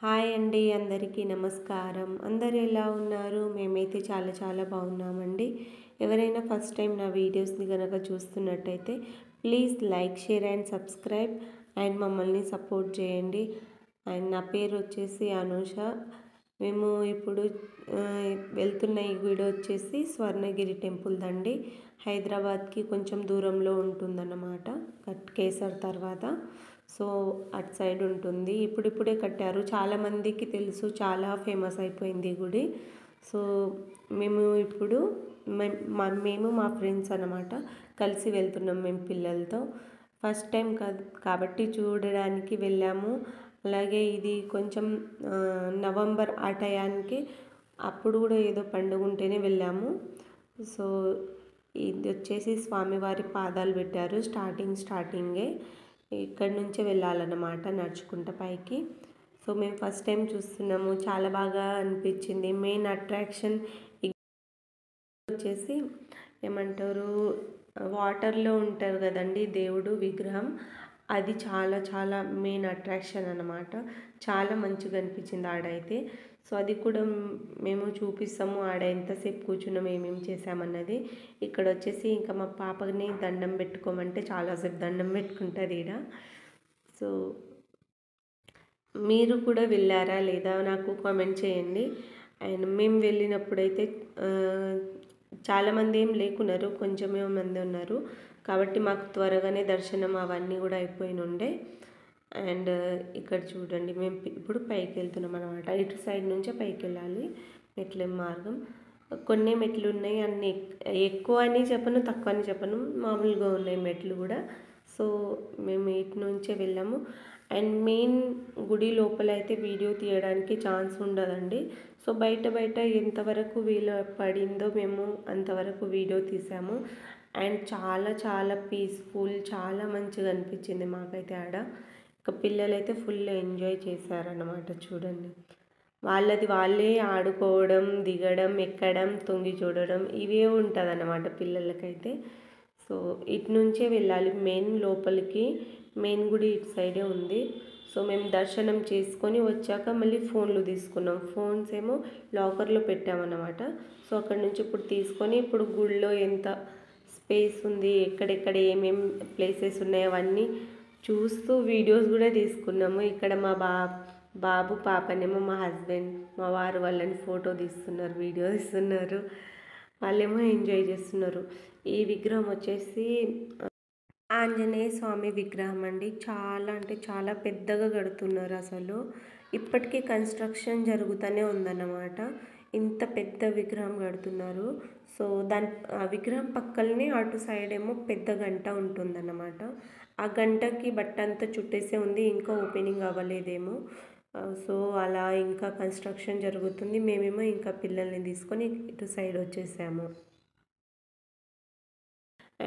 Hi అండి, అందరికీ నమస్కారం. అందరూ ఎలా ఉన్నారు? మేమైతే చాలా చాలా బాగున్నామండి. ఎవరైనా ఫస్ట్ టైం నా వీడియోస్ని కనుక చూస్తున్నట్టయితే please like, share and subscribe and మమ్మల్ని సపోర్ట్ చేయండి. అండ్ నా పేరు వచ్చేసి అనూష. మేము ఇప్పుడు వెళ్తున్న ఈ గుడి వచ్చేసి స్వర్ణగిరి టెంపుల్ దండి. హైదరాబాద్కి కొంచెం దూరంలో ఉంటుందన్నమాట, కేసర్ తర్వాత. సో అటు సైడ్ ఉంటుంది. ఇప్పుడిప్పుడే కట్టారు, చాలామందికి తెలుసు, చాలా ఫేమస్ అయిపోయింది ఈ గుడి. సో మేము ఇప్పుడు మేము మా ఫ్రెండ్స్ అన్నమాట కలిసి వెళ్తున్నాం, మేము పిల్లలతో. ఫస్ట్ టైం కాబట్టి చూడడానికి వెళ్ళాము. అలాగే ఇది కొంచెం నవంబర్ ఆ టయానికి, అప్పుడు కూడా ఏదో పండుగ ఉంటేనే వెళ్ళాము. సో ఇది వచ్చేసి స్వామివారి పాదాలు పెట్టారు స్టార్టింగే. ఇక్కడ నుంచే వెళ్ళాలన్నమాట నడుచుకుంటా పైకి. సో మేము ఫస్ట్ టైం చూస్తున్నాము, చాలా బాగా అనిపించింది. మెయిన్ అట్రాక్షన్ వచ్చేసి ఏమంటారు, వాటర్లో ఉంటారు కదండి దేవుడు విగ్రహం. అది చాలా చాలా మెయిన్ అట్రాక్షన్ అన్నమాట. చాలా మంచిగా అనిపించింది ఆడైతే. సో అది కూడా మేము చూపిస్తాము, ఆడ ఎంతసేపు కూర్చున్నాం, ఏమేమి చేసామన్నది. ఇక్కడ వచ్చేసి ఇంకా మా పాపని దండం పెట్టుకోమంటే చాలాసేపు దండం పెట్టుకుంటుంది ఈడ. సో మీరు కూడా వెళ్ళారా లేదా నాకు కామెంట్ చేయండి. అండ్ మేము వెళ్ళినప్పుడైతే చాలామంది ఏం లేకున్నారు, కొంచెమే మంది ఉన్నారు కాబట్టి మాకు త్వరగానే దర్శనం అవన్నీ కూడా అయిపోయినుండే. అండ్ ఇక్కడ చూడండి, మేము ఇప్పుడు పైకి వెళ్తున్నాం అనమాట. ఇటు సైడ్ నుంచే పైకి వెళ్ళాలి, మెట్ల మార్గం. కొన్ని మెట్లు ఉన్నాయి, అన్ని ఎక్కువ అని చెప్పను, తక్కువ అని చెప్పను, మామూలుగా ఉన్నాయి మెట్లు కూడా. సో మేము ఇటు నుంచే వెళ్ళాము. అండ్ మెయిన్ గుడి లోపల అయితే వీడియో తీయడానికి ఛాన్స్ ఉండదండి. సో బయట ఎంతవరకు వీలు పడిందో మేము అంతవరకు వీడియో తీసాము. అండ్ చాలా చాలా పీస్ఫుల్, చాలా మంచిగా అనిపించింది మాకైతే ఆడ. ఇక పిల్లలైతే ఫుల్ ఎంజాయ్ చేశారన్నమాట. చూడండి, వాళ్ళే ఆడుకోవడం, దిగడం, ఎక్కడం, తొంగి చూడడం, ఇవే ఉంటుంది అన్నమాట పిల్లలకైతే. సో ఇటు నుంచే వెళ్ళాలి మెయిన్ లోపలికి. మెయిన్ గుడి ఇటు సైడే ఉంది. సో మేము దర్శనం చేసుకొని వచ్చాక మళ్ళీ ఫోన్లు తీసుకున్నాం. ఫోన్స్ ఏమో లాకర్లో పెట్టామన్నమాట. సో అక్కడ నుంచి ఇప్పుడు తీసుకొని, ఇప్పుడు గుడిలో ఎంత స్పేస్ ఉంది, ఎక్కడెక్కడ ఏమేమి ప్లేసెస్ ఉన్నాయో అవన్నీ చూస్తూ వీడియోస్ కూడా తీసుకున్నాము. ఇక్కడ మా బాబు పాపనేమో మా హస్బెండ్, మా వారు వాళ్ళని ఫోటో తీస్తున్నారు, వీడియో తీస్తున్నారు. వాళ్ళేమో ఎంజాయ్ చేస్తున్నారు. ఈ విగ్రహం వచ్చేసి ఆంజనేయ స్వామి విగ్రహం అండి. చాలా అంటే చాలా పెద్దగా కడుతున్నారు అసలు. ఇప్పటికీ కన్స్ట్రక్షన్ జరుగుతూనే ఉందన్నమాట. ఇంత పెద్ద విగ్రహం కడుతున్నారు. సో ఆ విగ్రహం పక్కనే అటు సైడ్ ఏమో పెద్ద గంట ఉంటుందన్నమాట. ఆ గంటకి బట్ట అంతా చుట్టేసే ఉంది, ఇంకా ఓపెనింగ్ అవ్వలేదేమో. సో అలా ఇంకా కన్స్ట్రక్షన్ జరుగుతుంది. మేమేమో ఇంకా పిల్లల్ని తీసుకొని ఇటు సైడ్ వచ్చేసాము.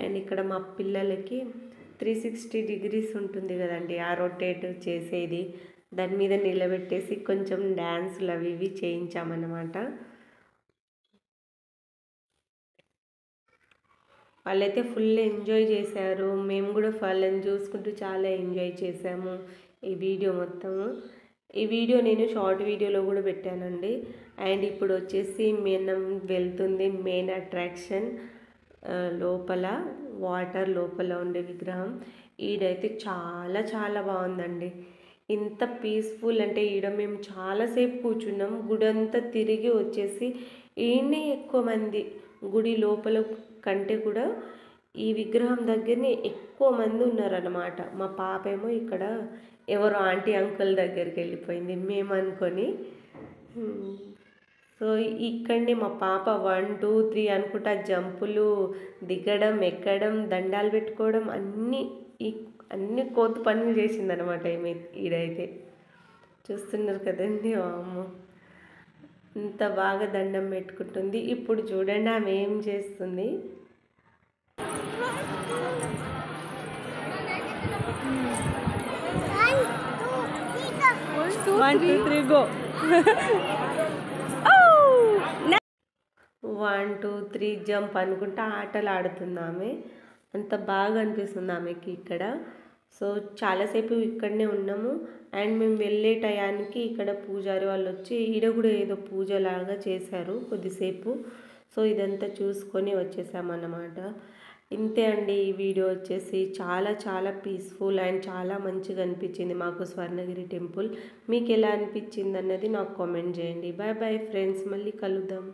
అండ్ ఇక్కడ మా పిల్లలకి 360 డిగ్రీస్ ఉంటుంది కదండి, ఆ రొటేట్ చేసేది, దాని మీద నిలబెట్టేసి కొంచెం డ్యాన్సులు అవి ఇవి చేయించామన్నమాట. వాళ్ళైతే ఫుల్ ఎంజాయ్ చేశారు. మేము కూడా వాళ్ళని చూసుకుంటూ చాలా ఎంజాయ్ చేసాము ఈ వీడియో మొత్తము. ఈ వీడియో నేను షార్ట్ వీడియోలో కూడా పెట్టానండి. అండ్ ఇప్పుడు వచ్చేసి మనం వెళ్తుంది మెయిన్ అట్రాక్షన్, లోపల వాటర్ లోపల ఉండే విగ్రహం. ఈడైతే చాలా చాలా బాగుందండి. ఇంత పీస్ఫుల్ అంటే ఈడ మేము చాలాసేపు కూర్చున్నాం. గుడి అంతా తిరిగి వచ్చేసి ఈయనే ఎక్కువ మంది, గుడి లోపల కంటే కూడా ఈ విగ్రహం దగ్గరనే ఎక్కువ మంది ఉన్నారన్నమాట. మా పాప ఏమో ఇక్కడ ఎవరో ఆంటీ అంకుల్ దగ్గరికి వెళ్ళిపోయింది మేము అనుకొని. సో ఇక్కడనే మా పాప 1, 2, 3 అనుకుంటా జంపులు, దిగడం, ఎక్కడం, దండాలు పెట్టుకోవడం, అన్ని కోతి పనులు చేసిందనమాట ఈడైతే. చూస్తున్నారు కదండి, అమ్మో ఇంత బాగా దండం పెట్టుకుంటుంది. ఇప్పుడు చూడండి ఆమె ఏం చేస్తుంది. One, two, three, go. 1, 2, 3 jump అనుకుంటా ఆటలు ఆడుతుంది ఆమె. అంత బాగా అనిపిస్తుంది ఆమెకి ఇక్కడ. సో చాలాసేపు ఇక్కడనే ఉన్నాము. అండ్ మేము వెళ్ళే టయానికి ఇక్కడ పూజారి వాళ్ళు వచ్చి ఈడ కూడా ఏదో పూజలాగా చేశారు కొద్దిసేపు. సో ఇదంతా చూసుకొని వచ్చేసామన్నమాట. ఇంతే అండి. ఈ వీడియో వచ్చేసి చాలా చాలా పీస్ఫుల్ అండ్ చాలా మంచిగా అనిపించింది మాకు స్వర్ణగిరి టెంపుల్. మీకు ఎలా అనిపించింది అన్నది నాకు కామెంట్ చేయండి. బాయ్ బాయ్ ఫ్రెండ్స్, మళ్ళీ కలుద్దాం.